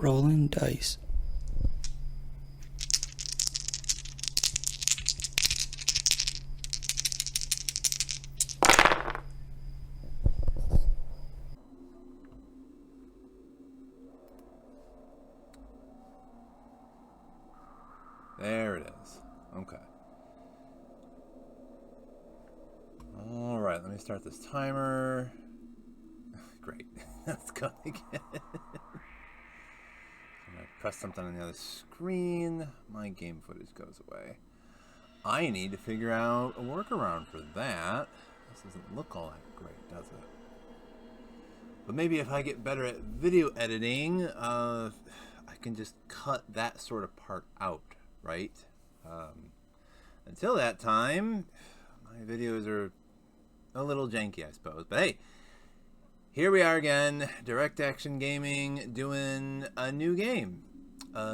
rolling dice. There it is. Okay. All right, let me start this timer. Great. Let's go again. I press something on the other screen. My game footage goes away. I need to figure out a workaround for that. This doesn't look all that great, does it? But maybe if I get better at video editing, I can just cut that sort of part out, right? Until that time, my videos are a little janky, I suppose. But hey, here we are again, Direct Action Gaming, doing a new game.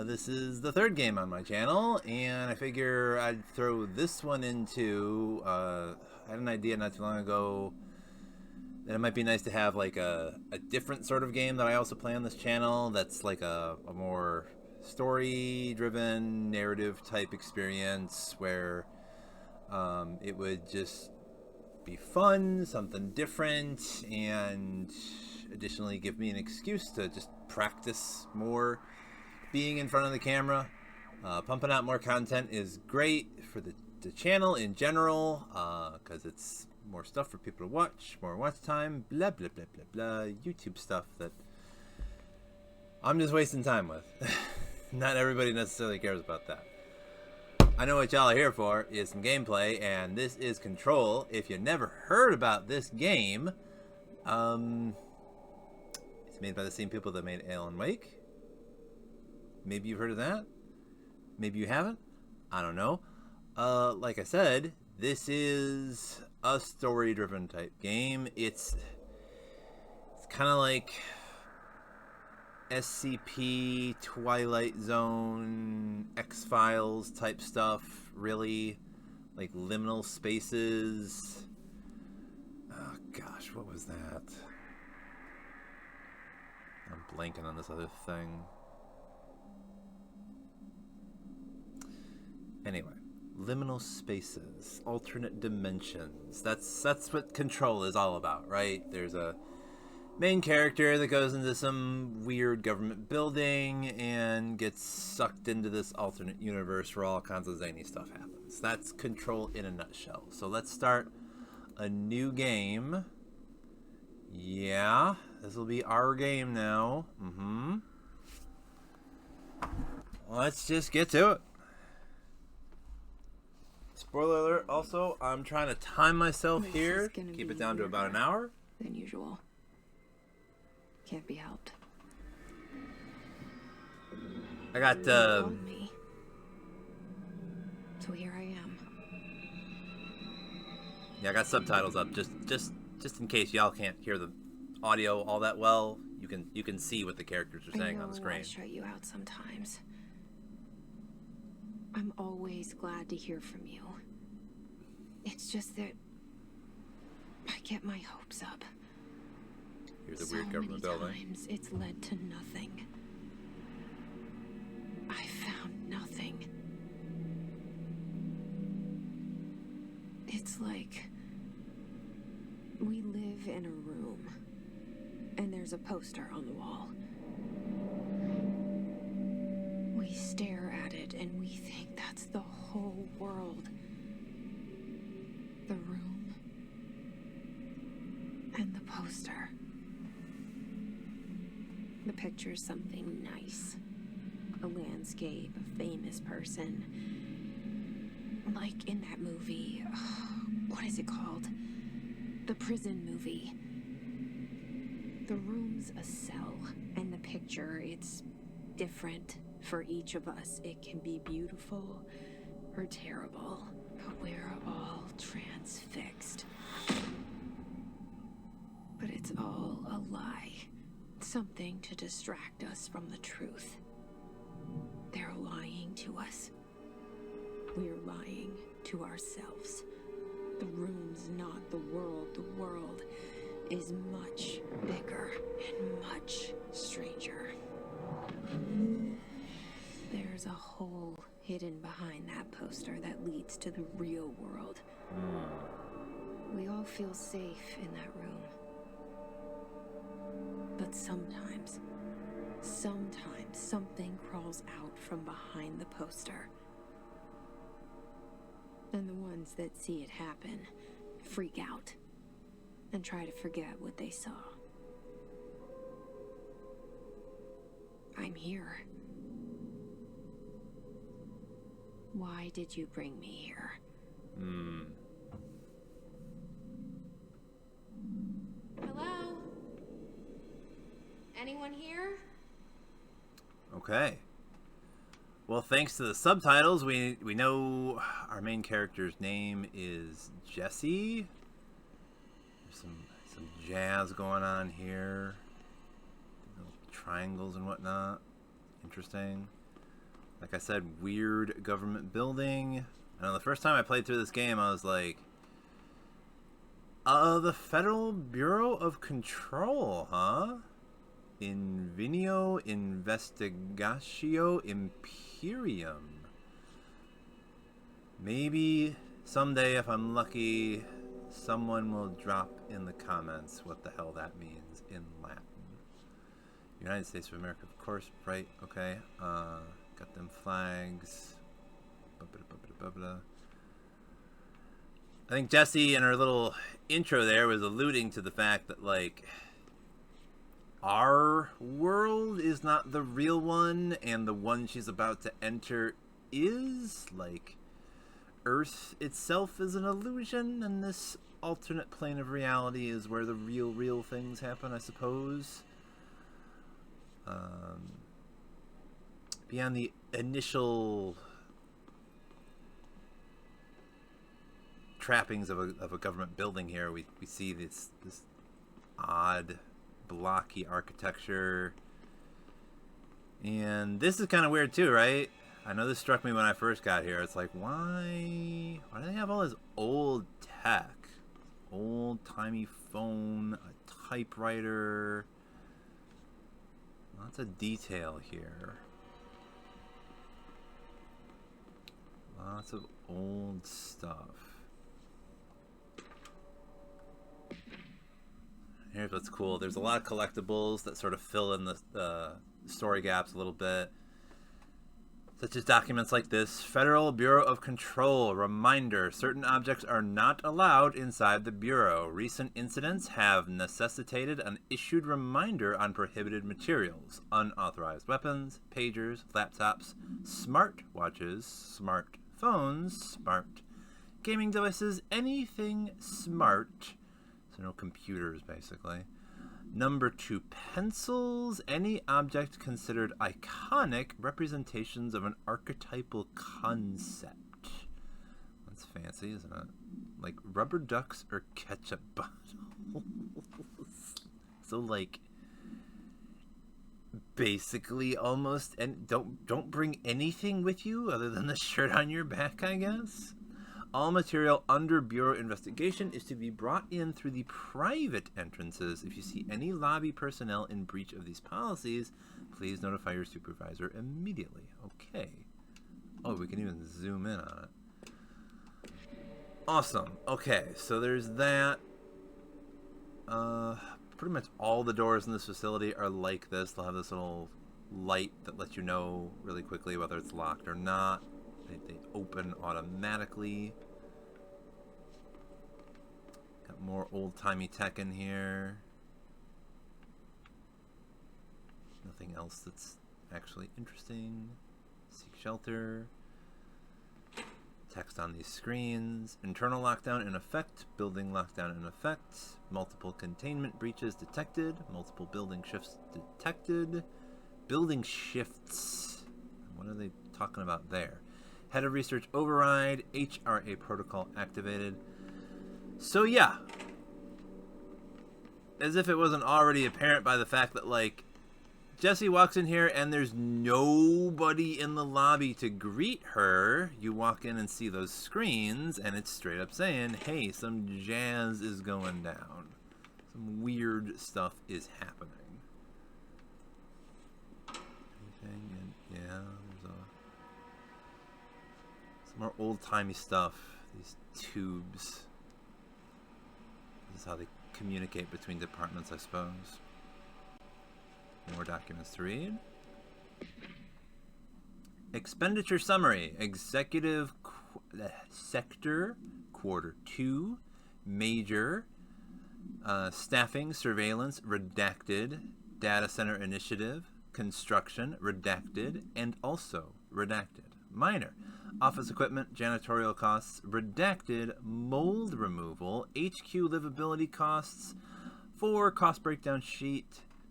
This is the third game on my channel, and I figure I'd throw this one into, I had an idea not too long ago that it might be nice to have like a different sort of game that I also play on this channel that's like a more story-driven, narrative-type experience where it would just be fun, something different, and additionally give me an excuse to just practice more being in front of the camera. Pumping out more content is great for the channel in general, because it's more stuff for people to watch, more watch time, blah blah blah blah blah, YouTube stuff that I'm just wasting time with. Not everybody necessarily cares about that. I know what y'all are here for is some gameplay, and this is Control. If you never heard about this game, it's made by the same people that made Alan Wake. Maybe you've heard of that. Maybe you haven't. I don't know. Like I said, this is a story-driven type game. It's kind of like SCP, Twilight Zone, X-Files type stuff, really. Like liminal spaces. Oh gosh, what was that? I'm blanking on this other thing. Anyway, liminal spaces, alternate dimensions. That's what Control is all about, right? There's a main character that goes into some weird government building and gets sucked into this alternate universe where all kinds of zany stuff happens. That's Control in a nutshell. So let's start a new game. Yeah, this will be our game now. Let's just get to it. Spoiler alert, also, I'm trying to time myself here, keep it down to about an hour. Than usual. Can't be helped. I got, You called me. So here I am. Yeah, I got subtitles up, just in case y'all can't hear the audio all that well. You can see what the characters are saying on the screen. I shut you out sometimes. I'm always glad to hear from you. It's just that I get my hopes up. Here's a weird government building. Times it's led to nothing. I found nothing. It's like we live in a room and there's a poster on the wall. We stare at it and we think that's the whole world. The room and the poster. The picture's something nice. A landscape, a famous person. Like in that movie, what is it called? The prison movie. The room's a cell, and the picture, it's different for each of us. It can be beautiful or terrible, but we're all transfixed. But it's all a lie. Something to distract us from the truth. They're lying to us. We're lying to ourselves. The room's not the world. The world is much bigger and much stranger. there's a hole hidden behind that poster that leads to the real world. We all feel safe in that room. But sometimes something crawls out from behind the poster. And the ones that see it happen freak out and try to forget what they saw. I'm here. Why did you bring me here? Hello? Anyone here? Okay. Well, thanks to the subtitles, we know our main character's name is Jesse. There's some jazz going on here. Little triangles and whatnot. Interesting. Like I said, weird government building. I know the first time I played through this game, I was like, the Federal Bureau of Control, huh? Invenio Investigatio Imperium. Maybe someday, if I'm lucky, someone will drop in the comments what the hell that means in Latin. United States of America, of course, right? Okay. Got them flags. I think Jessie in her little intro there was alluding to the fact that, like, our world is not the real one, and the one she's about to enter is. Like, Earth itself is an illusion, and this alternate plane of reality is where the real things happen, I suppose. Beyond the initial trappings of a government building here, we see this odd blocky architecture, and this is kind of weird too, right? I know this struck me when I first got here. It's like, why do they have all this old tech? Old-timey phone, a typewriter, lots of detail here. Lots of old stuff. Here's what's cool. There's a lot of collectibles that sort of fill in the story gaps a little bit. Such as documents like this. Federal Bureau of Control. Reminder. Certain objects are not allowed inside the Bureau. Recent incidents have necessitated an issued reminder on prohibited materials. Unauthorized weapons, pagers, laptops, smart watches, smartphones, smart gaming devices, anything smart. So no computers, basically. Number 2, pencils. Any object considered iconic representations of an archetypal concept. That's fancy, isn't it? Like rubber ducks or ketchup bottles. So, like, basically almost, and don't bring anything with you other than the shirt on your back, I guess. All material under Bureau investigation is to be brought in through the private entrances. If you see any lobby personnel in breach of these policies, please notify your supervisor immediately. Okay. Oh, we can even zoom in on it. Awesome. Okay, so there's that. Pretty much all the doors in this facility are like this. They'll have this little light that lets you know really quickly whether it's locked or not. They open automatically. Got more old-timey tech in here. Nothing else that's actually interesting. Seek shelter. Text on these screens. Internal lockdown in effect. Building lockdown in effect. Multiple containment breaches detected. Multiple building shifts detected. Building shifts. What are they talking about there? Head of research override. HRA protocol activated. So yeah. As if it wasn't already apparent by the fact that, like, Jessie walks in here and there's nobody in the lobby to greet her. You walk in and see those screens and it's straight up saying, hey, some jazz is going down. Some weird stuff is happening. Anything? Yeah, there's More old-timey stuff. These tubes. This is how they communicate between departments, I suppose. More documents to read. Expenditure summary. Executive sector, quarter 2. Major. Staffing, surveillance, redacted. Data center initiative. Construction, redacted. And also redacted. Minor. Office equipment, janitorial costs, redacted. Mold removal, HQ livability costs. 4. Cost breakdown sheet.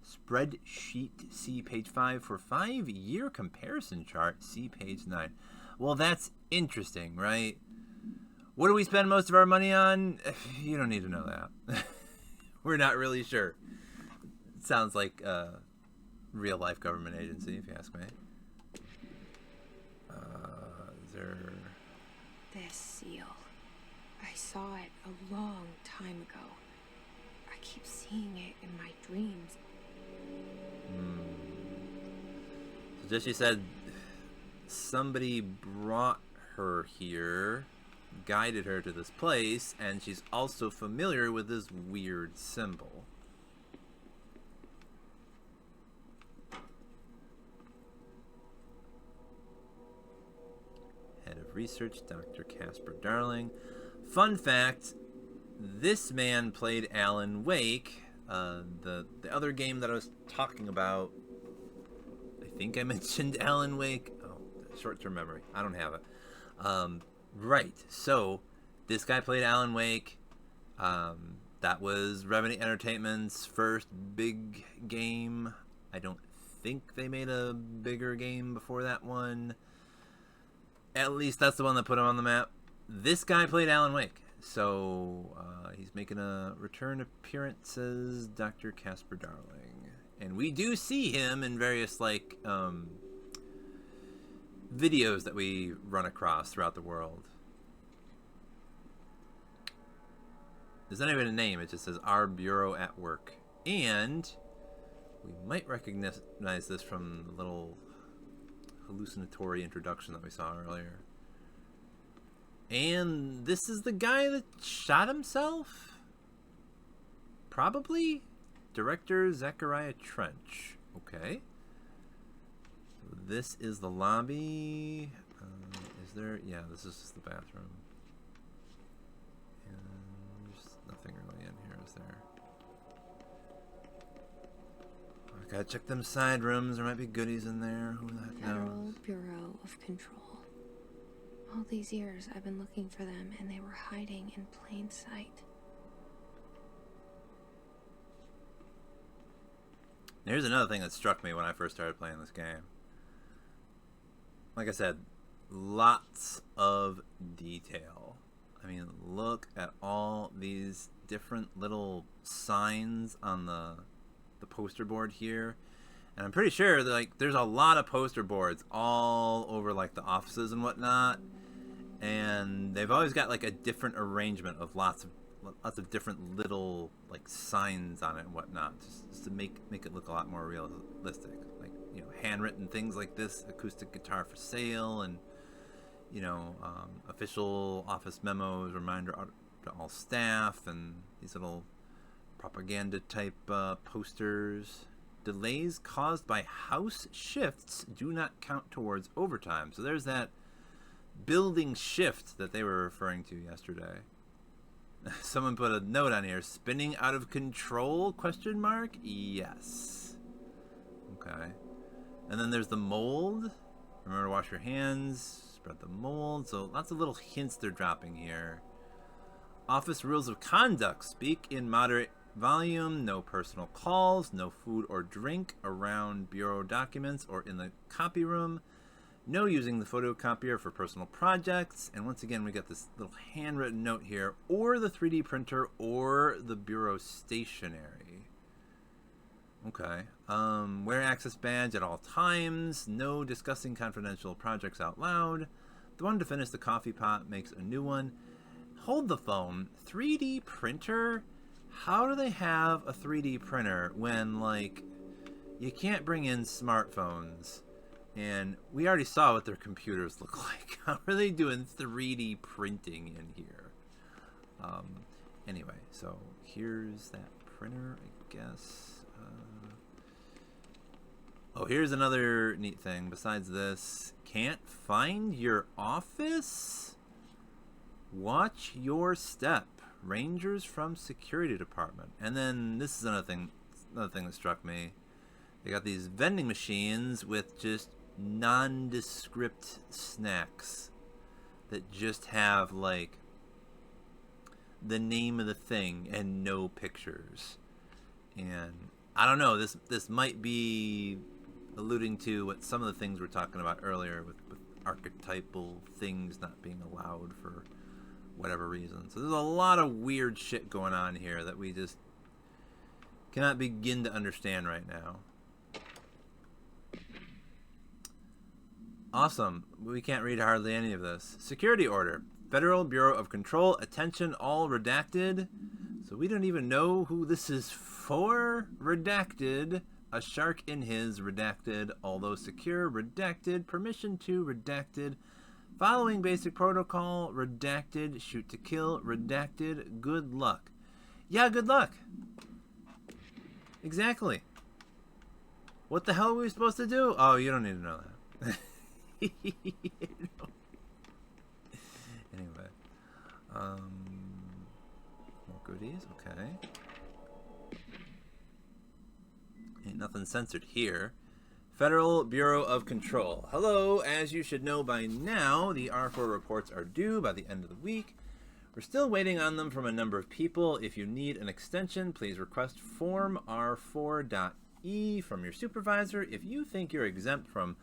Spreadsheet, see page 5 for 5-year comparison chart, see page 9. Well, that's interesting, right? What do we spend most of our money on? You don't need to know that. We're not really sure. It sounds like a real-life government agency, if you ask me. Is there... This seal. I saw it a long time ago. I keep seeing it in my dreams. So Jesse said somebody brought her here, guided her to this place, and she's also familiar with this weird symbol. Head of Research, Dr. Casper Darling. Fun fact, this man played Alan Wake. The other game that I was talking about, I think I mentioned Alan Wake. Oh, short-term memory. I don't have it. Right. So, this guy played Alan Wake. That was Remedy Entertainment's first big game. I don't think they made a bigger game before that one. At least that's the one that put him on the map. This guy played Alan Wake. So, he's making a return appearance as Dr. Casper Darling. And we do see him in various, like, videos that we run across throughout the world. There's not even a name. It just says, Our Bureau at Work. And we might recognize this from the little hallucinatory introduction that we saw earlier. And this is the guy that shot himself? Probably? Director Zachariah Trench. Okay. So this is the lobby. Is there... Yeah, this is just the bathroom. And there's nothing really in here, is there? I gotta check them side rooms. There might be goodies in there. Who the heck knows? Federal Bureau of Control. All these years I've been looking for them, and they were hiding in plain sight. Here's another thing that struck me when I first started playing this game. Like I said, lots of detail. I mean, look at all these different little signs on the poster board here. And I'm pretty sure that, like, there's a lot of poster boards all over, like, the offices and whatnot. And they've always got, like, a different arrangement of lots of different little, like, signs on it and whatnot, just to make it look a lot more realistic. Like, you know, handwritten things like this, acoustic guitar for sale, and, you know, official office memos, reminder to all staff, and these little propaganda type posters. Delays caused by house shifts do not count towards overtime. So there's that building shift that they were referring to yesterday. Someone put a note on here. Spinning out of control? Question mark? Yes. Okay. And then there's the mold. Remember to wash your hands. Spread the mold. So lots of little hints they're dropping here. Office rules of conduct. Speak in moderate volume. No personal calls. No food or drink around bureau documents or in the copy room. No using the photocopier for personal projects. And once again, we got this little handwritten note here. Or the 3D printer or the bureau stationery. Okay. Wear access badge at all times. No discussing confidential projects out loud. The one to finish the coffee pot makes a new one. Hold the phone. 3D printer? How do they have a 3D printer when, like, you can't bring in smartphones And we already saw what their computers look like. How are they doing 3D printing in here? Anyway, so here's that printer, I guess. Oh, here's another neat thing. Besides this, can't find your office? Watch your step. Rangers from security department. And then this is another thing that struck me. They got these vending machines with just nondescript snacks that just have like the name of the thing and no pictures. And I don't know, this might be alluding to what some of the things we're talking about earlier with archetypal things not being allowed for whatever reason. So there's a lot of weird shit going on here that we just cannot begin to understand right now. Awesome. We can't read hardly any of this. Security order. Federal Bureau of Control. Attention all redacted. So we don't even know who this is for. Redacted. A shark in his. Redacted. Although secure. Redacted. Permission to. Redacted. Following basic protocol. Redacted. Shoot to kill. Redacted. Good luck. Yeah, good luck. Exactly. What the hell are we supposed to do? Oh, you don't need to know that. Anyway, more goodies. Okay, ain't nothing censored here. Federal Bureau of Control. Hello. As you should know by now, the R4 reports are due by the end of the week. We're still waiting on them from a number of people. If you need an extension, please request form R4.E from your supervisor. If you think you're exempt from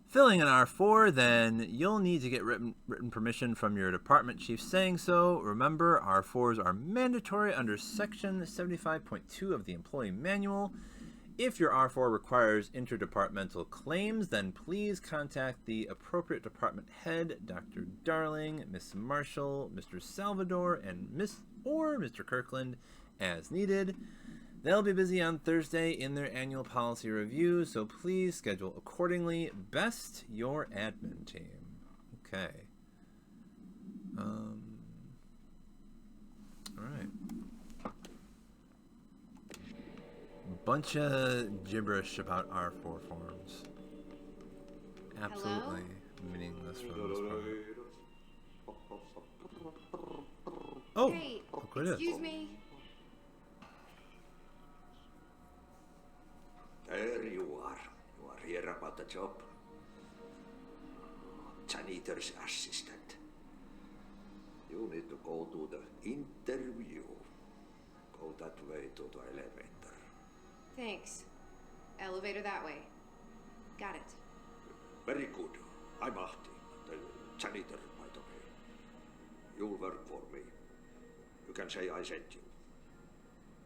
filling an R4, then you'll need to get written permission from your department chief saying so. Remember, R4s are mandatory under Section 75.2 of the Employee Manual. If your R4 requires interdepartmental claims, then please contact the appropriate department head, Dr. Darling, Miss Marshall, Mr. Salvador, and Mr. Kirkland as needed. They'll be busy on Thursday in their annual policy review, so please schedule accordingly. Best, your admin team. Okay. All right. Bunch of gibberish about R4 forms. Absolutely meaningless for the most part. Oh, hey, look what it is. Excuse me. There you are. You are here about the job. Janitor's assistant. You need to go to the interview. Go that way to the elevator. Thanks. Elevator that way. Got it. Very good. I'm Ahti, the janitor, by the way. You'll work for me. You can say I sent you.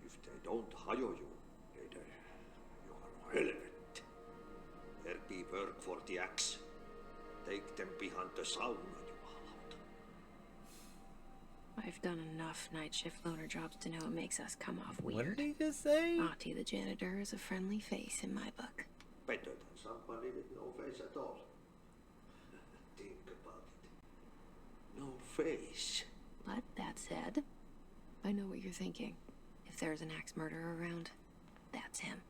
If they don't hire you, you are relevant. There be work for the axe. Take them behind the sauna, you allowed. I've done enough night shift loner jobs to know it makes us come off weird. What did he just say? Ahti the janitor is a friendly face in my book. Better than somebody with no face at all. Think about it. No face. But that said, I know what you're thinking. If there's an axe murderer around, that's him.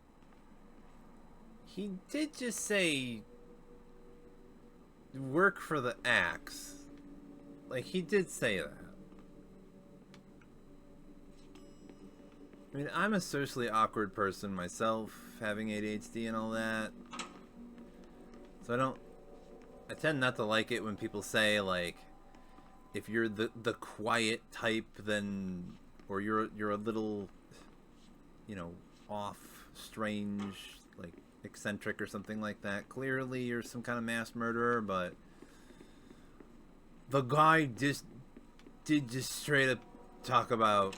He did just say work for the axe. Like, he did say that. I mean, I'm a socially awkward person myself, having ADHD and all that. So I tend not to like it when people say, like, if you're the quiet type, then, or you're a little, you know, off, strange, like, eccentric or something like that. Clearly you're some kind of mass murderer, but the guy did just straight up talk about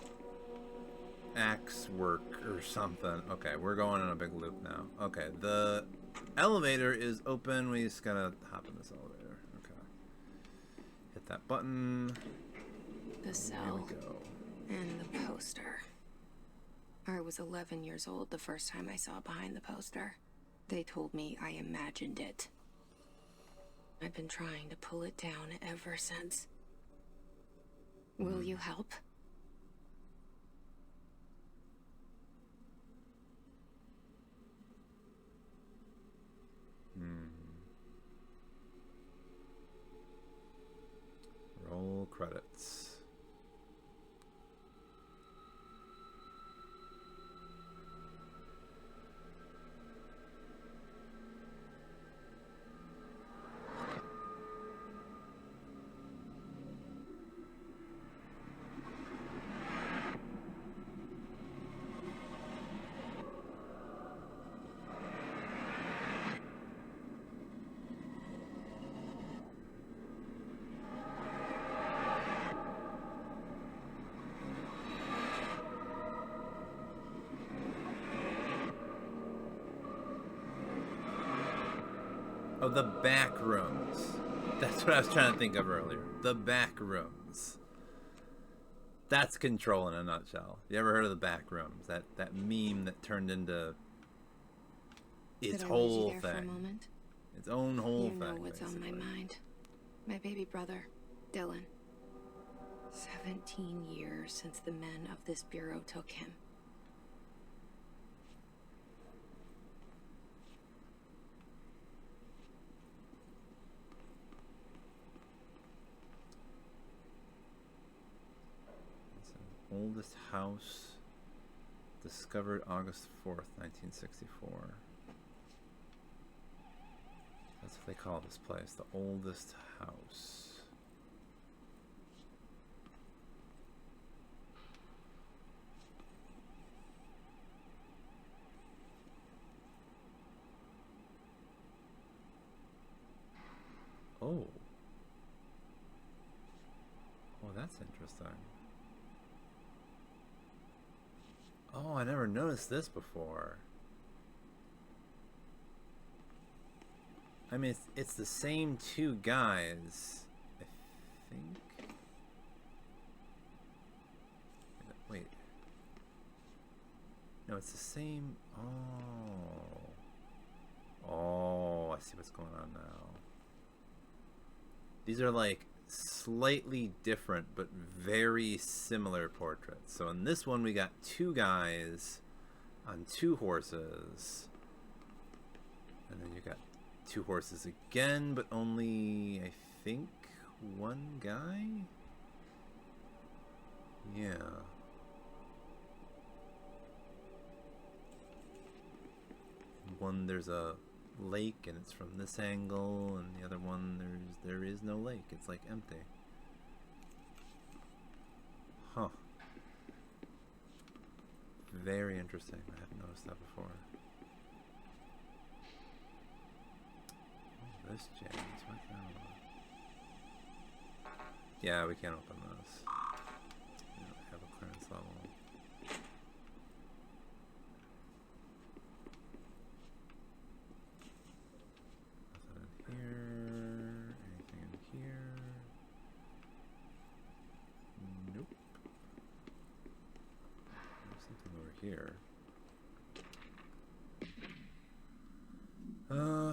axe work or something. Okay, we're going in a big loop now. Okay, the elevator is open. We just gotta hop in this elevator. Okay. Hit that button. The cell. Here we go. And the poster. I was 11 years old the first time I saw behind the poster. They told me I imagined it. I've been trying to pull it down ever since. Will you help? Roll credits. Oh, the back rooms. That's what I was trying to think of earlier. The back rooms. That's Control in a nutshell. You ever heard of the back rooms? That meme that turned into its whole thing. For a moment? Its own whole thing. You know what's basically on my mind. My baby brother, Dylan. 17 years since the men of this bureau took him. Oldest house discovered August 4th, 1964. That's what they call this place, the oldest house. Oh. Oh, that's interesting. Oh, I never noticed this before. I mean, it's the same two guys, I think. Wait. No, it's the same. Oh, I see what's going on now. These are like slightly different but very similar portraits. So in this one we got two guys on two horses, and then you got two horses again, but only I think one guy. Yeah. One, there's a lake and it's from this angle, and the other one there is no lake. It's like empty. Huh. Very interesting. I haven't noticed that before. Oh, this James. What the hell? Yeah, we can't open this. We don't have a clearance level. Here.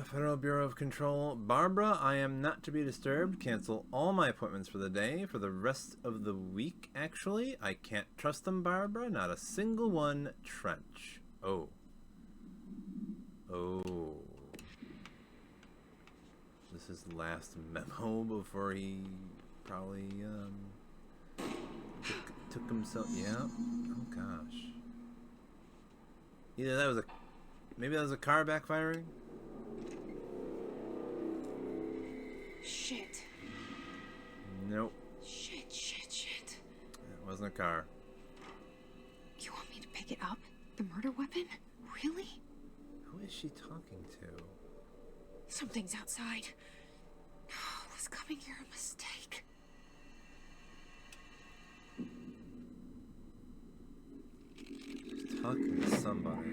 Federal Bureau of Control. Barbara, I am not to be disturbed. Cancel all my appointments for the day, for the rest of the week, actually. I can't trust them, Barbara. Not a single one. Trench. Oh. Oh. This is the last memo before he probably, took himself. Yeah. Oh, gosh. Either that was maybe that was a car backfiring? Shit. Nope. Shit. It wasn't a car. You want me to pick it up? The murder weapon? Really? Who is she talking to? Something's outside. Was coming here a mistake? Talking to somebody.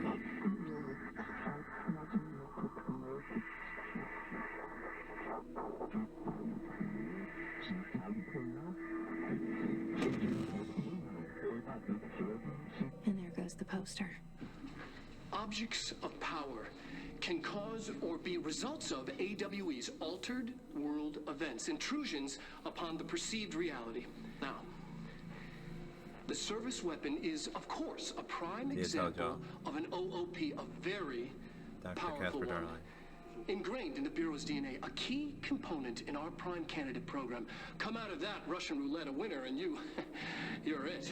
And there goes the poster. Objects of power can cause or be results of AWE's altered world events, intrusions upon the perceived reality. Now, the service weapon is, of course, a prime example of an OOP, a very powerful one. Ingrained in the Bureau's DNA, a key component in our prime candidate program. Come out of that Russian roulette a winner, and you're it.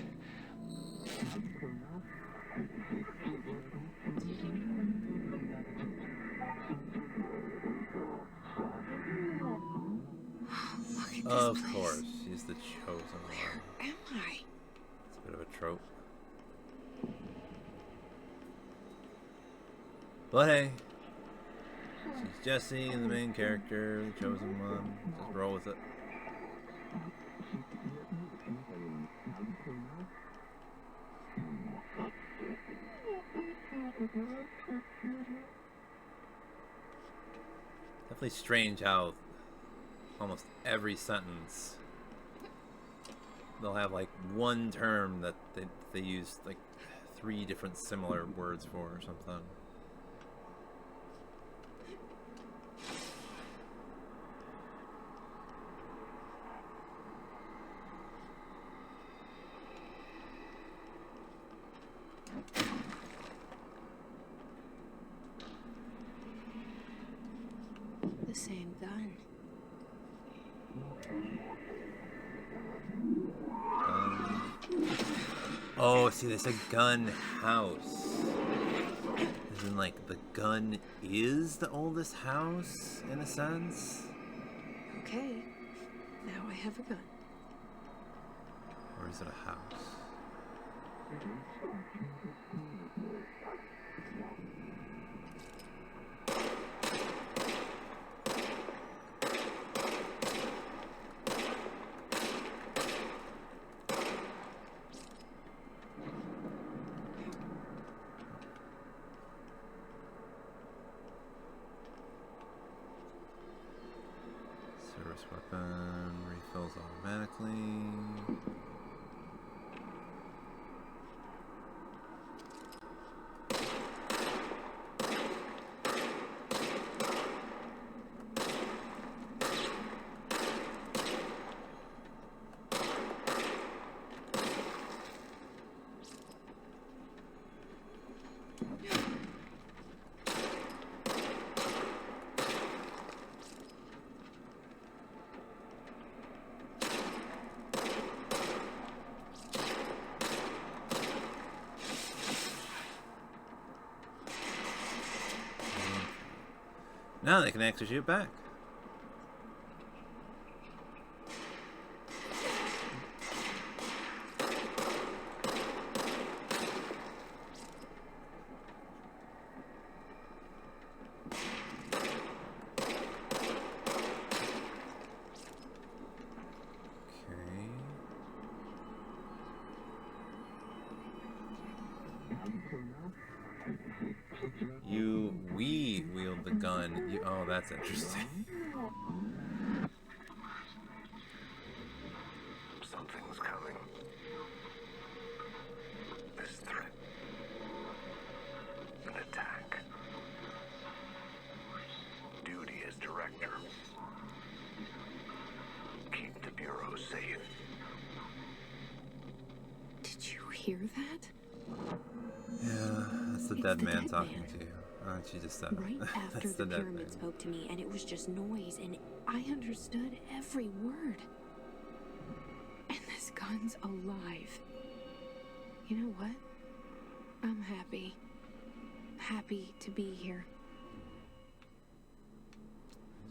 Of course, she's the chosen one. Where am I? It's a bit of a trope. But hey, she's Jessie, the main character, the chosen one. Just roll with it. Definitely strange how almost every sentence they'll have like one term that they use like 3 different similar words for or something. The same gun. Oh, see, they said gun house. As in, like, the gun is the oldest house, in a sense? Okay, now I have a gun. Or is it a house? Service weapon refills automatically. Now they can actually shoot back. We wield the gun. Oh, that's interesting. Something's coming. This threat. An attack. Duty as director. Keep the Bureau safe. Did you hear that? Yeah, that's the dead man talking to you. She just said right after that's the dead pyramid man. spoke to me, and it was just noise, and I understood every word. And this gun's alive. You know what? I'm happy. Happy to be here.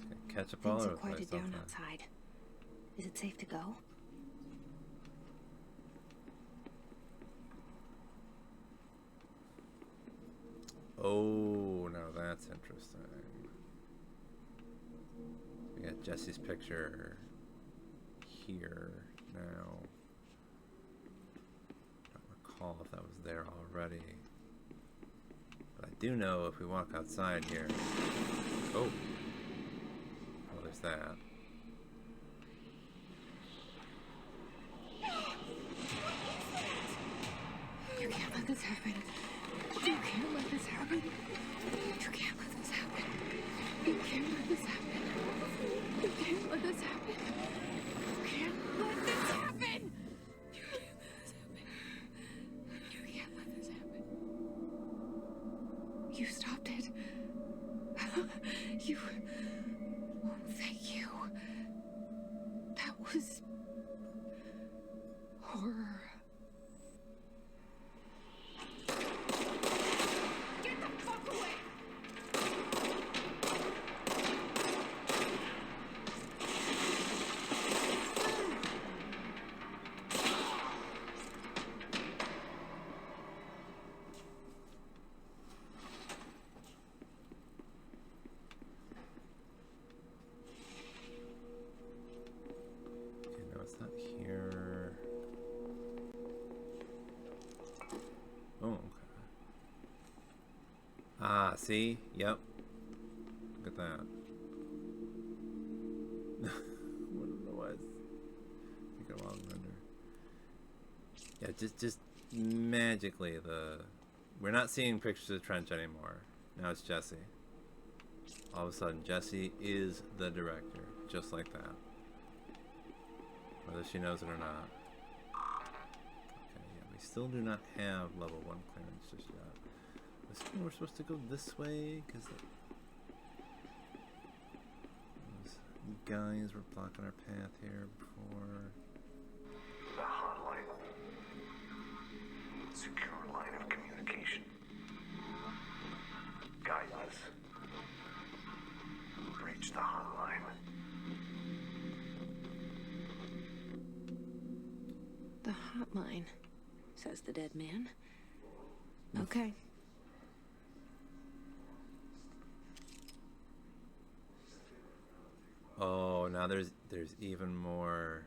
He's gonna catch up all Things over have the place quieted down sometime. outside. Is it safe to go? Oh, now that's interesting. We got Jesse's picture here now. I don't recall if that was there already. But I do know if we walk outside here. Oh. Oh, there's that. You can't let this happen. You can't let this happen. You can't let this happen. You... Oh, thank you. That was... horror. Get the fuck away! Okay, no, it's not here. Oh, okay. Ah, see? Yep. Look at that. What it was. Take a long render. Yeah, just magically we're not seeing pictures of Trench anymore. Now it's Jesse. All of a sudden, Jesse is the director, just like that. Whether she knows it or not. Okay, yeah, we still do not have level 1 clearance just yet. We're supposed to go this way because those guys were blocking our path here before. The hotline. Secure line of communication. Guidance. Reach the hotline. The hotline, says the dead man. Okay. Oh, now there's even more.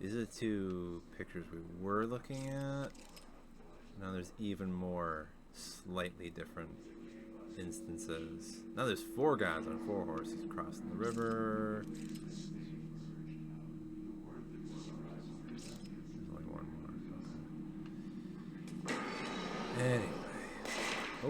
These are the two pictures we were looking at. Now there's even more slightly different instances. Now there's 4 guys on 4 horses crossing the river. There's only one more. Okay. Anyway. Oh.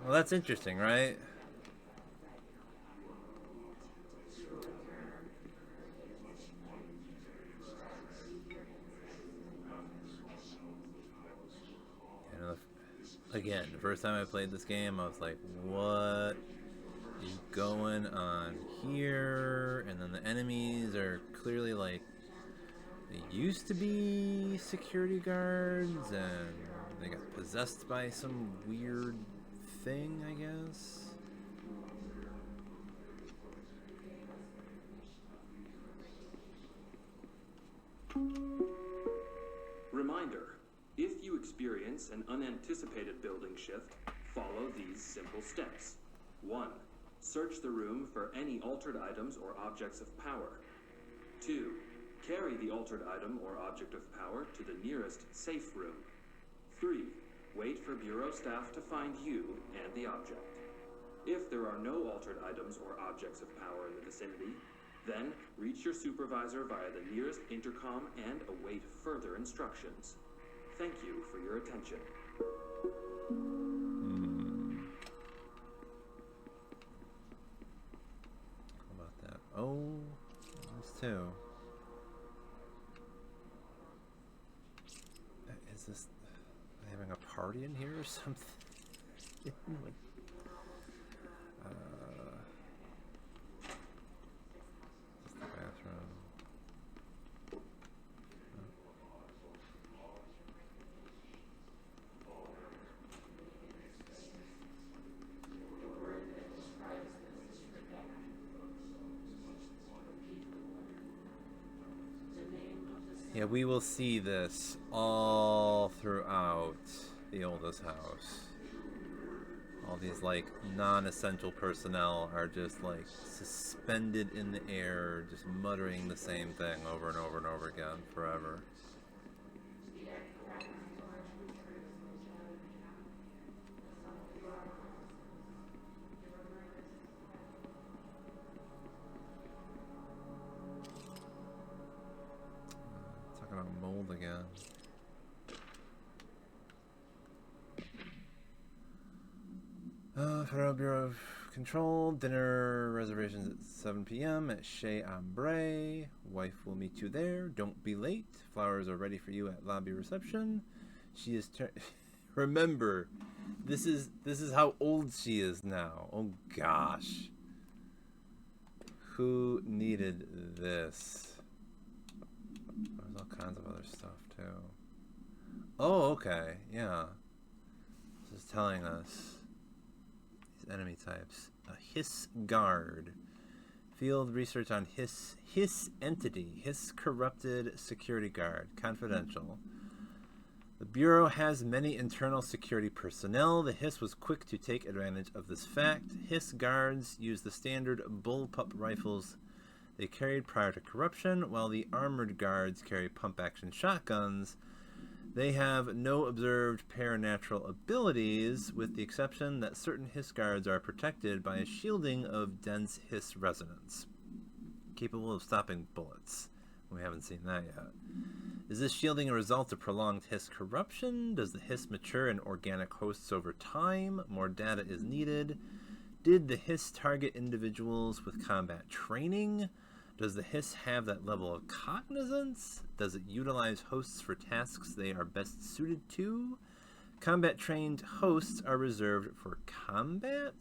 Well, that's interesting, right? Again, the first time I played this game, I was like, what is going on here? And then the enemies are clearly like, they used to be security guards, and they got possessed by some weird thing, I guess. Reminder, if you experience an unanticipated building shift, follow these simple steps. 1. Search the room for any altered items or objects of power. 2. Carry the altered item or object of power to the nearest safe room. 3. Wait for Bureau staff to find you and the object. If there are no altered items or objects of power in the vicinity, then reach your supervisor via the nearest intercom and await further instructions. Thank you for your attention. How about that? Oh, there's 2. Is this having a party in here or something? Like, is this the bathroom? Yeah, we will see this all throughout the oldest house. All these, like, non-essential personnel are just, like, suspended in the air, just muttering the same thing over and over and over again forever. Talking about mold again. Federal Bureau of Control, dinner reservations at 7 p.m. at Chez Ambre. Wife will meet you there. Don't be late. Flowers are ready for you at lobby reception. She is remember, this is how old she is now. Oh gosh. Who needed this? There's all kinds of other stuff too. Oh, okay. Yeah. This is telling us enemy types. A Hiss guard. Field research on Hiss entity. Hiss corrupted security guard. Confidential. The Bureau has many internal security personnel. The Hiss was quick to take advantage of this fact. Hiss guards use the standard bullpup rifles they carried prior to corruption, while the armored guards carry pump-action shotguns. They have no observed paranatural abilities, with the exception that certain Hiss guards are protected by a shielding of dense Hiss resonance, capable of stopping bullets. We haven't seen that yet. Is this shielding a result of prolonged Hiss corruption? Does the Hiss mature in organic hosts over time? More data is needed. Did the Hiss target individuals with combat training? Does the Hiss have that level of cognizance? Does it utilize hosts for tasks they are best suited to? Combat-trained hosts are reserved for combat?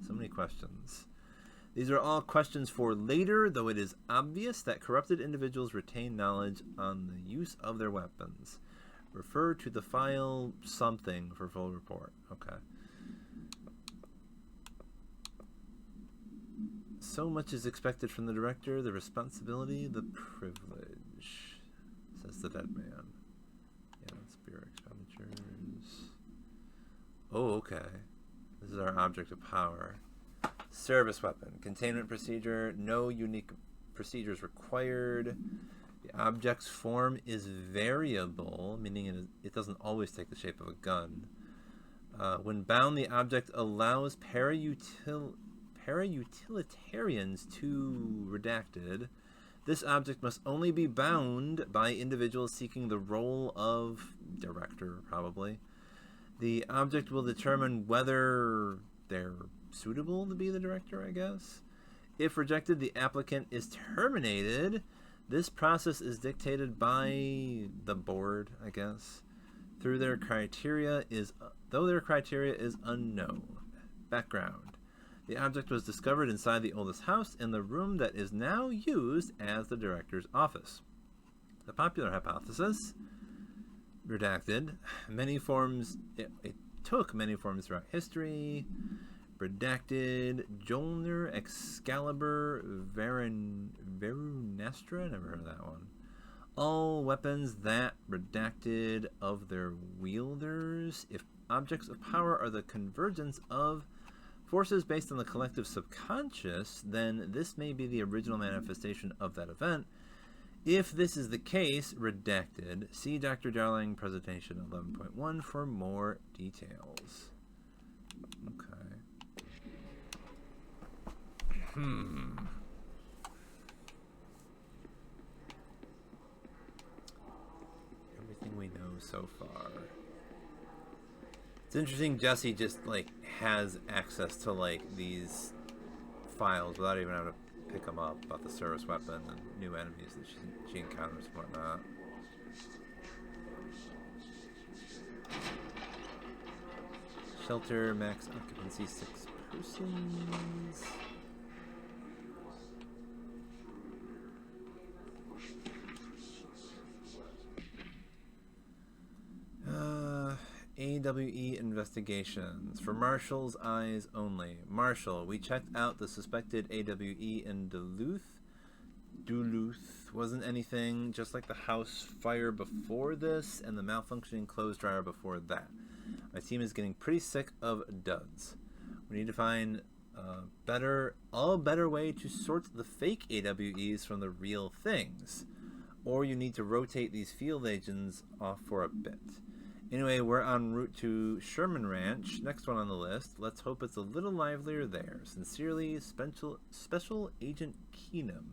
So many questions. These are all questions for later, though it is obvious that corrupted individuals retain knowledge on the use of their weapons. Refer to the file something for full report. Okay. So much is expected from the director, the responsibility, the privilege, says the dead man. Yeah, that's Bureau expenditures. Oh, okay. This is our object of power. Service weapon. Containment procedure. No unique procedures required. The object's form is variable, meaning it doesn't always take the shape of a gun. When bound, the object allows para-utilitarians to redacted. This object must only be bound by individuals seeking the role of director, probably. The object will determine whether they're suitable to be the director, I guess. If rejected, the applicant is terminated. This process is dictated by the board, I guess, though their criteria is unknown. Background. The object was discovered inside the oldest house in the room that is now used as the director's office. The popular hypothesis, redacted, many forms, it took many forms throughout history. Redacted, Jolner, Excalibur, Verunestra, never heard of that one. All weapons that redacted of their wielders. If objects of power are the convergence of forces based on the collective subconscious, then this may be the original manifestation of that event. If this is the case, redacted, see Dr. Darling presentation 11.1 for more details. Okay. Everything we know so far. It's interesting Jessie just, like, has access to, like, these files without even having to pick them up about the service weapon and new enemies that she encounters and whatnot. Shelter, max occupancy 6 persons. AWE investigations. For Marshall's eyes only. Marshall, we checked out the suspected AWE in Duluth. Wasn't anything, just like the house fire before this and the malfunctioning clothes dryer before that. My team is getting pretty sick of duds. We need to find a better way to sort the fake AWEs from the real things. Or you need to rotate these field agents off for a bit. Anyway, we're en route to Sherman Ranch, next one on the list. Let's hope it's a little livelier there. Sincerely, Special Agent Keenum.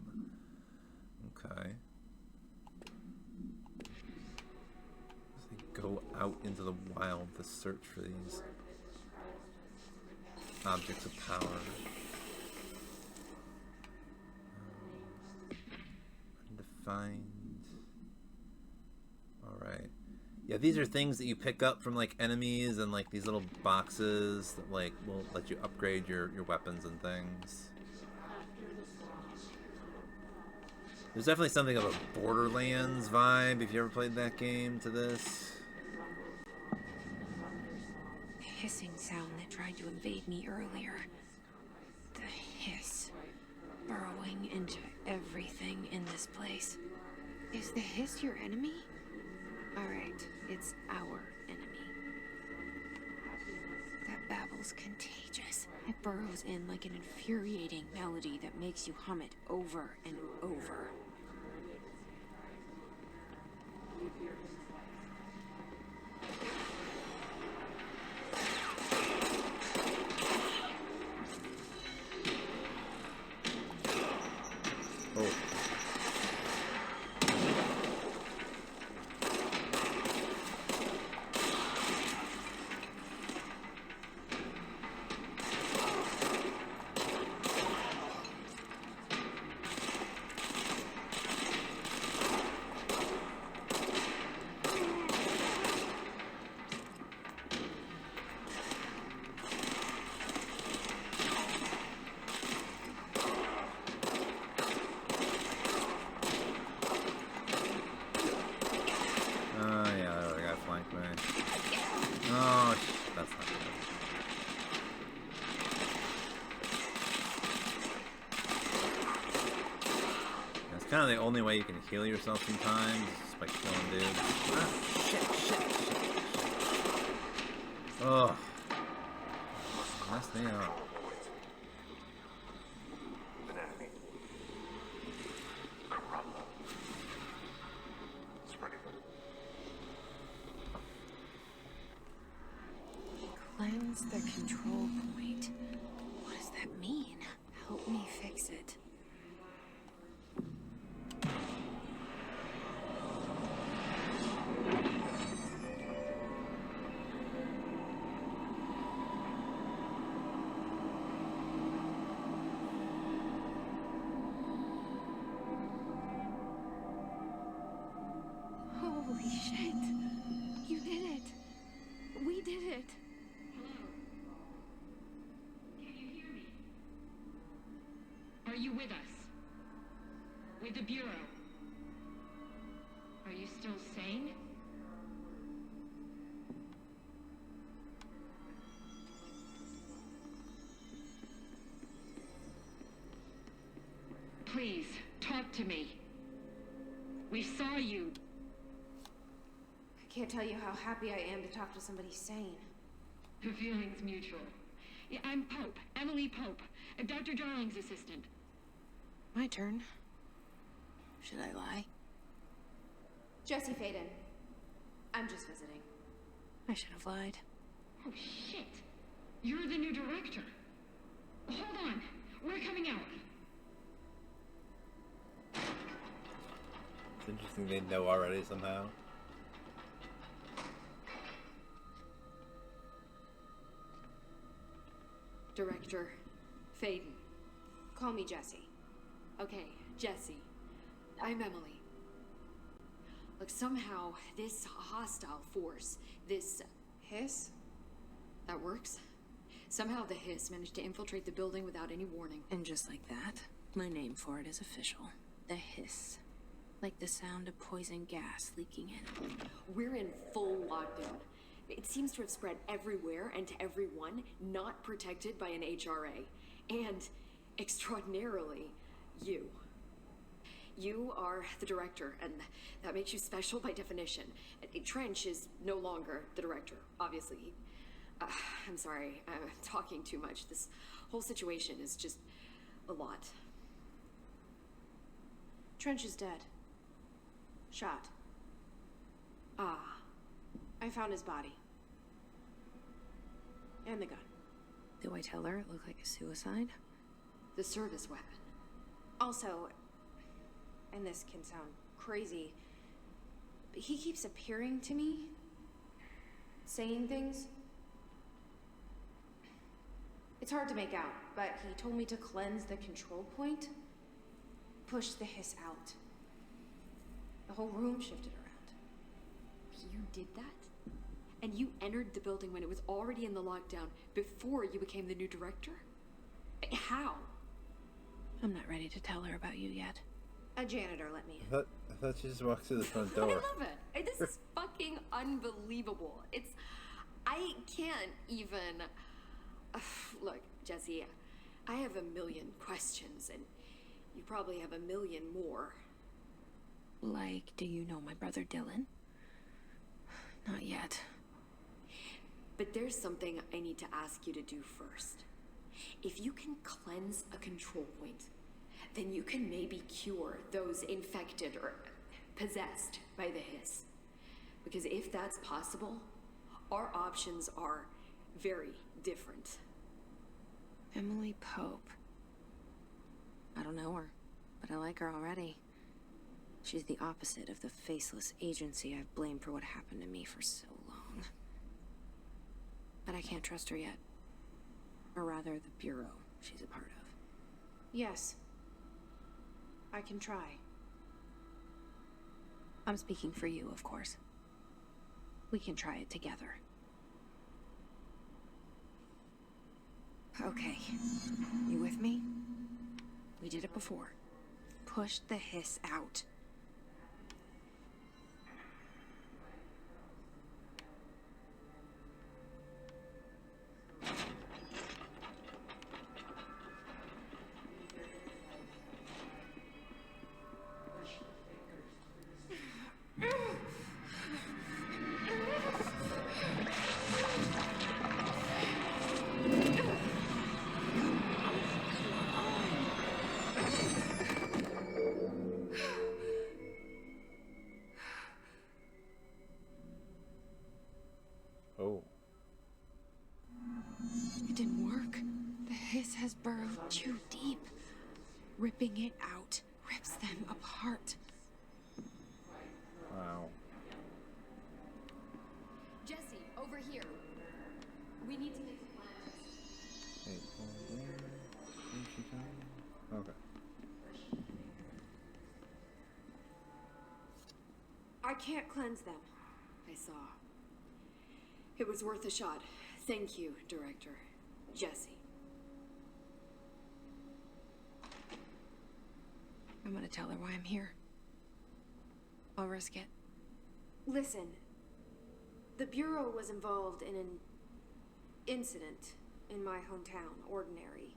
Okay. As they go out into the wild to search for these objects of power. Undefined. Alright. Yeah, these are things that you pick up from like enemies and like these little boxes that like will let you upgrade your weapons and things. There's definitely something of a Borderlands vibe if you ever played that game to this. The hissing sound that tried to invade me earlier. The hiss. Burrowing into everything in this place. Is the hiss your enemy? Alright, it's our enemy. That babble's contagious. It burrows in like an infuriating melody that makes you hum it over and over. Kind of the only way you can heal yourself sometimes is just by killing dudes. Ah, shit. Oh. Messed me up. An enemy. Corrupt. Spreading. Cleanse the control point. What does that mean? Help me fix it. Holy shit. You did it. We did it. Can you hear me? Are you with us? With the Bureau? Are you still sane? Please, talk to me. We saw you. I can't tell you how happy I am to talk to somebody sane. The feeling's mutual. Yeah, I'm Pope, Emily Pope, Dr. Darling's assistant. My turn. Should I lie? Jesse Faden. I'm just visiting. I should have lied. Oh, shit. You're the new director. Hold on. We're coming out. It's interesting they know already somehow. Director Faden. Call me Jesse. Okay, Jesse. I'm Emily. Look, somehow this hostile force, this Hiss? that works. Somehow the hiss managed to infiltrate the building without any warning. And just like that, my name for it is official. The hiss. Like the sound of poison gas leaking in. We're in full lockdown. It seems to have spread everywhere and to everyone not protected by an HRA. And, extraordinarily, you. You are the director, and that makes you special by definition. Trench is no longer the director, obviously. I'm sorry, I'm talking too much. This whole situation is just a lot. Trench is dead. Shot. Ah. I found his body. And the gun. Do I tell her it looked like a suicide? The service weapon. Also, and this can sound crazy, but he keeps appearing to me, saying things. It's hard to make out, but he told me to cleanse the control point, push the hiss out. The whole room shifted around. You did that? And you entered the building when it was already in the lockdown before you became the new director? How? I'm not ready to tell her about you yet. A janitor let me in. I thought she just walked through the front I door. love it. This is fucking unbelievable. I can't even... Look, Jesse, I have a million questions, and you probably have a million more. Like, do you know my brother Dylan? Not yet. But there's something I need to ask you to do first. If you can cleanse a control point, then you can maybe cure those infected or possessed by the hiss. Because if that's possible, our options are very different. Emily Pope. I don't know her, but I like her already. She's the opposite of the faceless agency I've blamed for what happened to me for so long. But I can't trust her yet. Or rather, the bureau she's a part of. Yes. I can try. I'm speaking for you, of course. We can try it together. Okay. You with me? We did it before. Push the hiss out. Oh. It didn't work. The hiss has burrowed too deep. Ripping it out rips them apart. Wow. Jesse, over here. We need to make a plan. Hey, over there. Where's she going? Okay. I can't cleanse them. I saw. It was worth a shot. Thank you, Director. Jesse. I'm gonna tell her why I'm here. I'll risk it. Listen, the Bureau was involved in an incident in my hometown, Ordinary,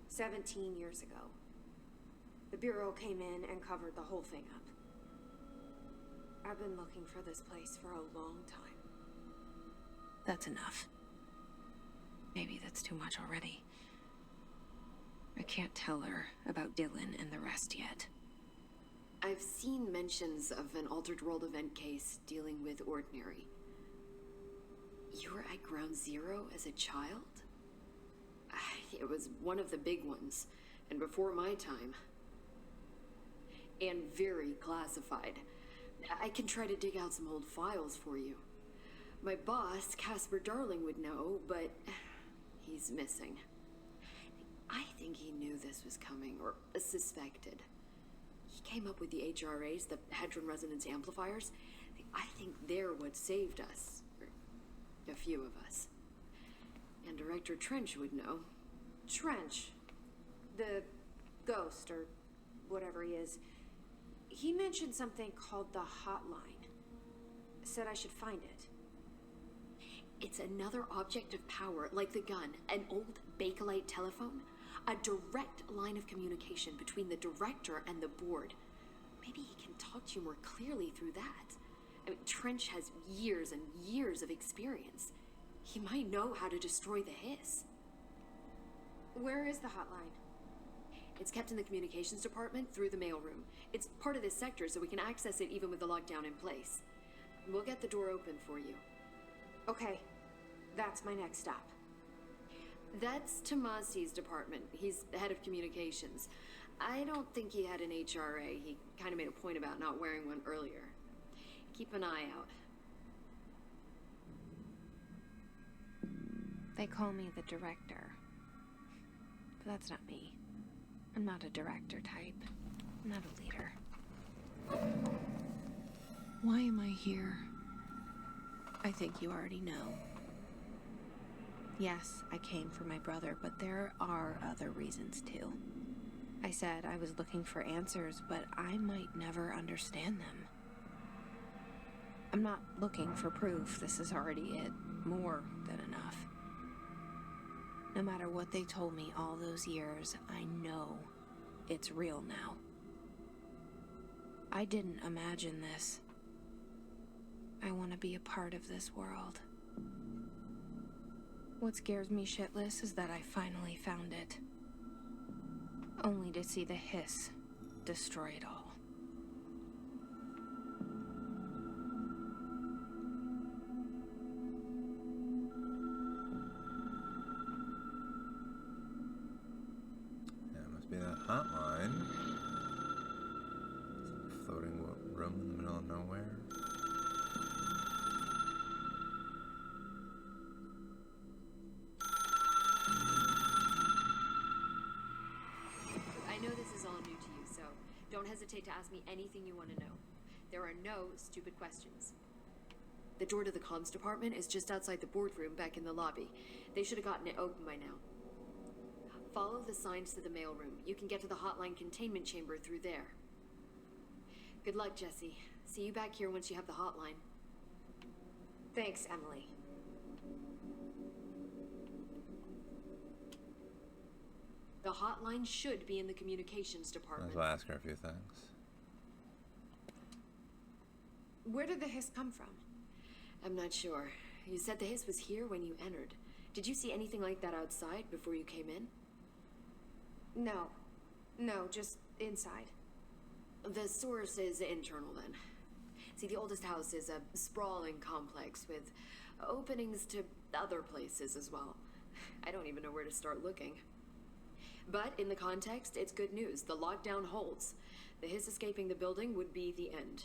17 years ago. The Bureau came in and covered the whole thing up. I've been looking for this place for a long time. That's enough. Maybe that's too much already. I can't tell her about Dylan and the rest yet. I've seen mentions of an Altered World event case dealing with Ordinary. You were at Ground Zero as a child? It was one of the big ones, and before my time. And very classified. I can try to dig out some old files for you. My boss, Casper Darling, would know, but he's missing. I think he knew this was coming, or suspected. He came up with the HRAs, the Hadron Resonance Amplifiers. I think they're what saved us. Or a few of us. And Director Trench would know. Trench, the ghost, or whatever he is, he mentioned something called the hotline. Said I should find it. It's another object of power, like the gun, an old Bakelite telephone, a direct line of communication between the director and the board. Maybe he can talk to you more clearly through that. I mean, Trench has years and years of experience. He might know how to destroy the hiss. Where is the hotline? It's kept in the communications department through the mailroom. It's part of this sector, so we can access it even with the lockdown in place. We'll get the door open for you. Okay, that's my next stop. That's Tomasi's department. He's the head of communications. I don't think he had an HRA. He kind of made a point about not wearing one earlier. Keep an eye out. They call me the director. But that's not me. I'm not a director type. I'm not a leader. Why am I here? I think you already know. Yes, I came for my brother, but there are other reasons too. I said I was looking for answers, but I might never understand them. I'm not looking for proof. This is already it. More than enough. No matter what they told me all those years, I know it's real now. I didn't imagine this. I want to be a part of this world. What scares me shitless is that I finally found it. Only to see the hiss destroy it all. That must be that hotline. Floating room in the middle of nowhere. I know this is all new to you, so don't hesitate to ask me anything you want to know. There are no stupid questions. The door to the comms department is just outside the boardroom back in the lobby. They should have gotten it open by now. Follow the signs to the mailroom. You can get to the hotline containment chamber through there. Good luck, Jesse. See you back here once you have the hotline. Thanks, Emily. The hotline should be in the communications Might department. as well ask her a few things. Where did the hiss come from? I'm not sure. You said the hiss was here when you entered. Did you see anything like that outside before you came in? No, just inside. The source is internal then. See, the oldest house is a sprawling complex with openings to other places as well. I don't even know where to start looking. But in the context, it's good news. The lockdown holds. The hiss escaping the building would be the end.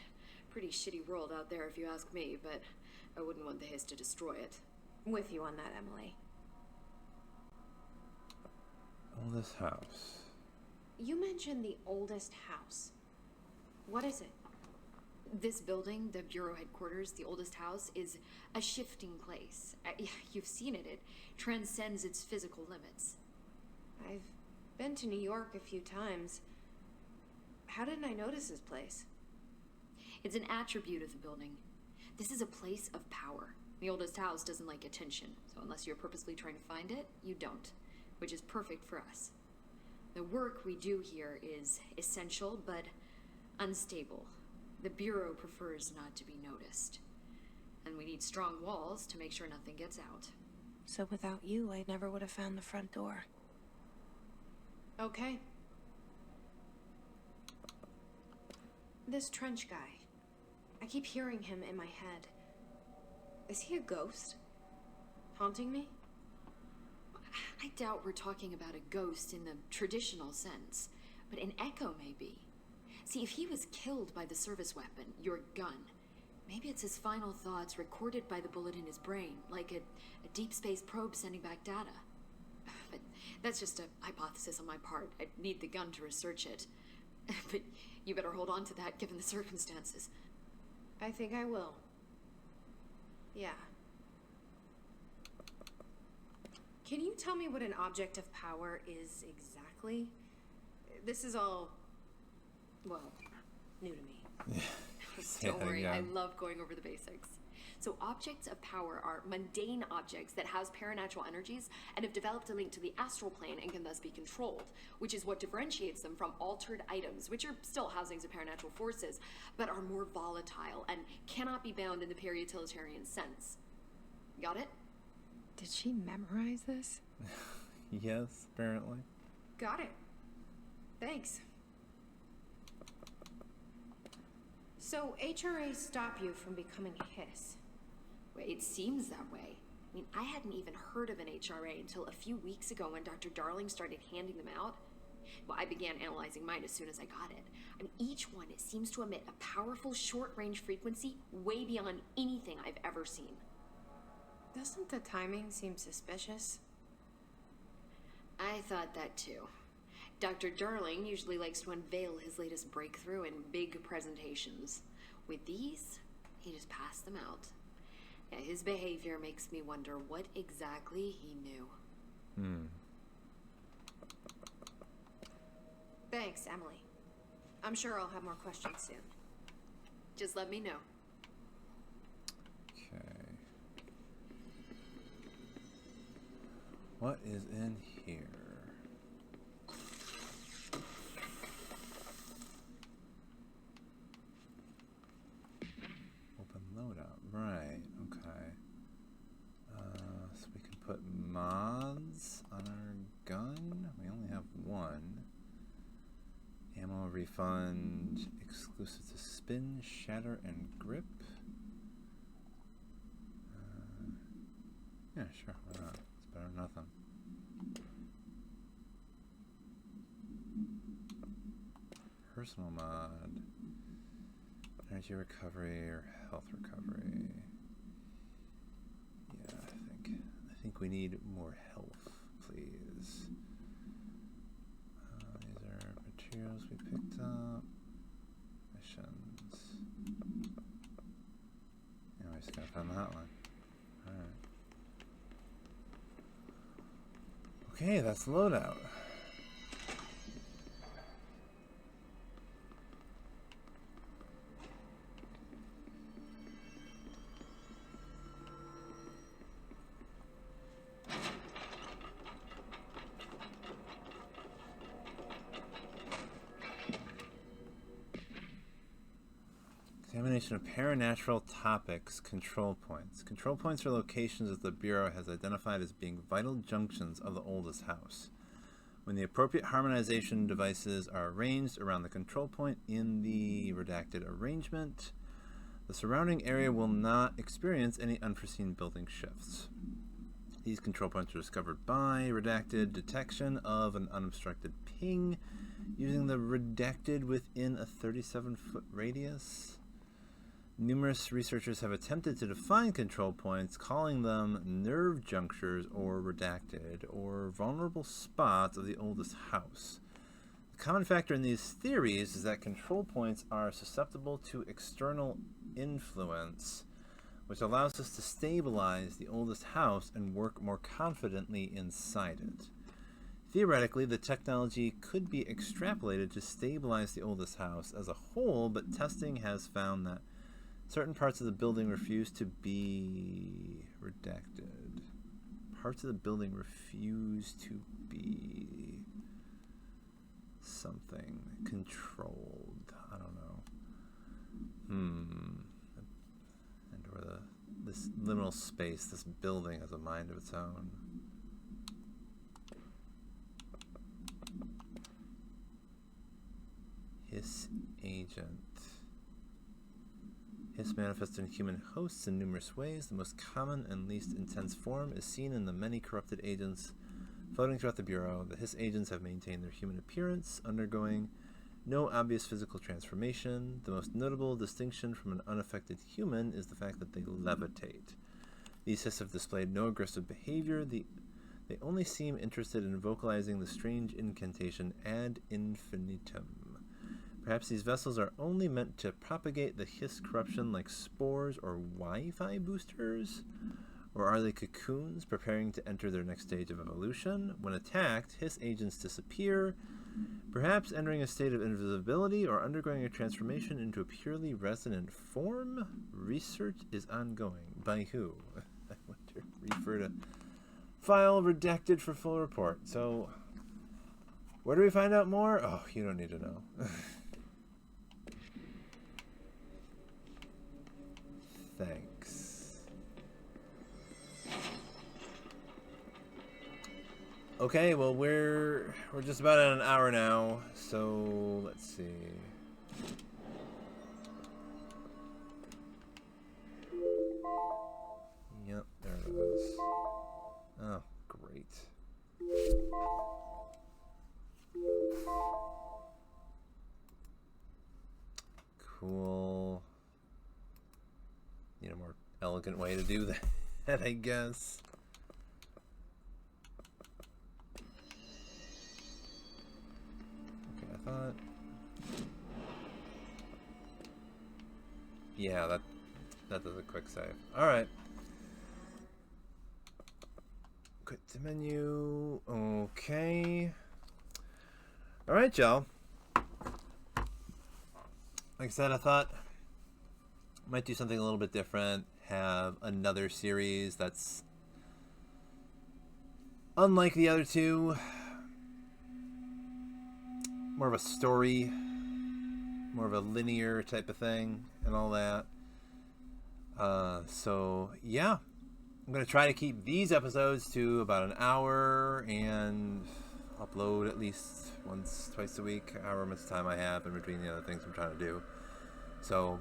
Pretty shitty world out there if you ask me, but I wouldn't want the hiss to destroy it. With you on that, Emily. Oldest house. You mentioned the oldest house. What is it? This building, the Bureau headquarters, the oldest house, is a shifting place. You've seen it. It transcends its physical limits. I've been to New York a few times. How didn't I notice this place? It's an attribute of the building. This is a place of power. The oldest house doesn't like attention, so unless you're purposely trying to find it, you don't, which is perfect for us. The work we do here is essential, but unstable. The Bureau prefers not to be noticed. And we need strong walls to make sure nothing gets out. So without you, I never would have found the front door. Okay. This Trench guy. I keep hearing him in my head. Is he a ghost? Haunting me? I doubt we're talking about a ghost in the traditional sense, but an echo maybe. See, if he was killed by the service weapon, your gun, maybe it's his final thoughts recorded by the bullet in his brain, like a deep space probe sending back data. But that's just a hypothesis on my part. I'd need the gun to research it. But you better hold on to that given the circumstances. I think I will. Yeah. Can you tell me what an object of power is exactly? This is all, well, new to me. Don't worry, yeah. I love going over the basics. So objects of power are mundane objects that house paranatural energies and have developed a link to the astral plane and can thus be controlled, which is what differentiates them from altered items, which are still housings of paranatural forces, but are more volatile and cannot be bound in the peri-utilitarian sense. Got it? Did she memorize this? Yes, apparently. Got it. Thanks. So, HRA stop you from becoming a hiss? Well, it seems that way. I mean, I hadn't even heard of an HRA until a few weeks ago when Dr. Darling started handing them out. Well, I began analyzing mine as soon as I got it. I mean, each one, it seems to emit a powerful short-range frequency way beyond anything I've ever seen. Doesn't the timing seem suspicious? I thought that too. Dr. Darling usually likes to unveil his latest breakthrough in big presentations. With these, he just passed them out. Yeah, his behavior makes me wonder what exactly he knew. Thanks, Emily. I'm sure I'll have more questions soon. Just let me know. Okay. What is in here? Open loadout. Right. Okay. So we can put mods on our gun. We only have one. Ammo refund exclusive to spin, shatter, and grip. Yeah, sure. Why not? It's better than nothing. Personal mod. Energy recovery or health recovery. Yeah, I think we need more health, please. These are materials we picked up. Missions. Yeah, we just gotta find the hotline. Alright. Okay, that's the loadout. Examination of paranatural topics, control points. Control points are locations that the Bureau has identified as being vital junctions of the oldest house. When the appropriate harmonization devices are arranged around the control point in the redacted arrangement, the surrounding area will not experience any unforeseen building shifts. These control points are discovered by redacted detection of an unobstructed ping using the redacted within a 37-foot radius. Numerous researchers have attempted to define control points, calling them nerve junctures or redacted, or vulnerable spots of the oldest house. The common factor in these theories is that control points are susceptible to external influence, which allows us to stabilize the oldest house and work more confidently inside it. Theoretically, the technology could be extrapolated to stabilize the oldest house as a whole, but testing has found that certain parts of the building refuse to be redacted. Parts of the building refuse to be something controlled. I don't know. And or this liminal space, this building has a mind of its own. Hiss agent. Hiss manifests in human hosts in numerous ways. The most common and least intense form is seen in the many corrupted agents floating throughout the Bureau. The Hiss agents have maintained their human appearance, undergoing no obvious physical transformation. The most notable distinction from an unaffected human is the fact that they levitate. These Hiss have displayed no aggressive behavior. They only seem interested in vocalizing the strange incantation ad infinitum. Perhaps these vessels are only meant to propagate the Hiss corruption like spores or Wi-Fi boosters? Or are they cocoons preparing to enter their next stage of evolution? When attacked, Hiss agents disappear, perhaps entering a state of invisibility or undergoing a transformation into a purely resonant form? Research is ongoing. by who? I wonder. Refer to file redacted for full report. So, where do we find out more? Oh, you don't need to know. Thanks. Okay, well we're just about at an hour now, so let's see. Yep, there it is. Oh, great. Cool. Need a more elegant way to do that, I guess. Okay, I thought... Yeah, that does a quick save. Alright. Quit the menu. Okay. Alright, y'all. Like I said, I thought I might do something a little bit different. Have another series that's unlike the other two. More of a story. More of a linear type of thing and all that. So, yeah. I'm going to try to keep these episodes to about an hour and upload at least once, twice a week, however much time I have in between the other things I'm trying to do. So,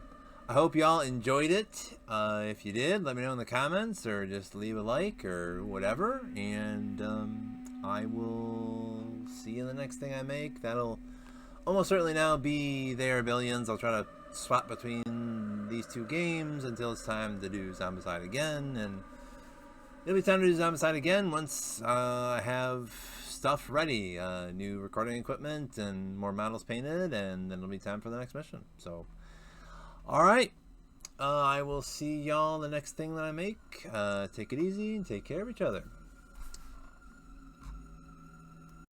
I hope y'all enjoyed it. If you did, let me know in the comments or just leave a like or whatever. And I will see you in the next thing I make. That'll almost certainly now be There Billions. I'll try to swap between these two games until it's time to do Zombicide again. And it'll be time to do Zombicide again once I have stuff ready. New recording equipment and more models painted. And then it'll be time for the next mission. So, alright. I will see y'all the next thing that I make. Take it easy and take care of each other.